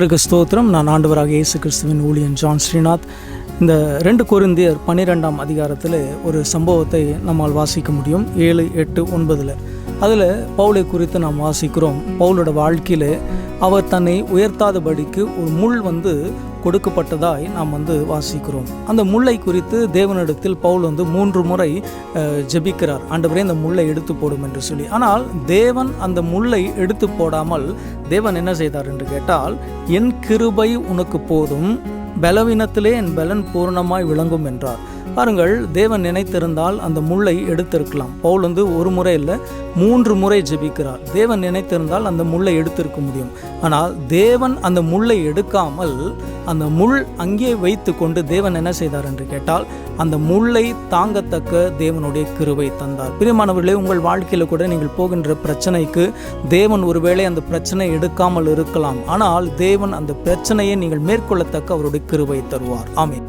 ஸ்தோத்திரம். நான் ஆண்டவராக இயேசு கிறிஸ்துவின் ஊழியன் ஜான் ஸ்ரீநாத். இந்த 2 கொரிந்தியர் 12ஆம் அதிகாரத்தில் ஒரு சம்பவத்தை நம்மால் வாசிக்க முடியும். 7, 8, 9 அதில் பவுலை குறித்து நாம் வாசிக்கிறோம். பவுலோட வாழ்க்கையில் அவர் தன்னை உயர்த்தாதபடிக்கு ஒரு முள் கொடுக்கப்பட்டதாய் நாம் வாசிக்கிறோம். அந்த முல்லை குறித்து தேவனிடத்தில் பவுல் 3 முறை ஜெபிக்கிறார், ஆண்டவரே இந்த முல்லை எடுத்து போடும் என்று சொல்லி. ஆனால் தேவன் அந்த முல்லை எடுத்து போடாமல் தேவன் என்ன செய்தார் என்று கேட்டால், என் கிருபை உனக்கு போதும், பலவீனத்திலே என் பலன் பூர்ணமாய் விளங்கும் என்றார். பாருங்கள், தேவன் நினைத்திருந்தால் அந்த முல்லை எடுத்திருக்கலாம். பவுல் 1 முறை இல்லை 3 முறை ஜெபிக்கிறார். தேவன் நினைத்திருந்தால் அந்த முல்லை எடுத்திருக்க முடியும். ஆனால் தேவன் அந்த முல்லை எடுக்காமல் அந்த முள் அங்கே வைத்து கொண்டு தேவன் என்ன செய்தார் என்று கேட்டால், அந்த முல்லை தாங்கத்தக்க தேவனுடைய கிருபை தந்தார். பிரியமானவர்களே, உங்கள் வாழ்க்கையில் கூட நீங்கள் போகின்ற பிரச்சனைக்கு தேவன் ஒருவேளை அந்த பிரச்சனை எடுக்காமல் இருக்கலாம். ஆனால் தேவன் அந்த பிரச்சனையை நீங்கள் மேற்கொள்ளத்தக்க அவருடைய கிருபை தருவார். ஆமென்.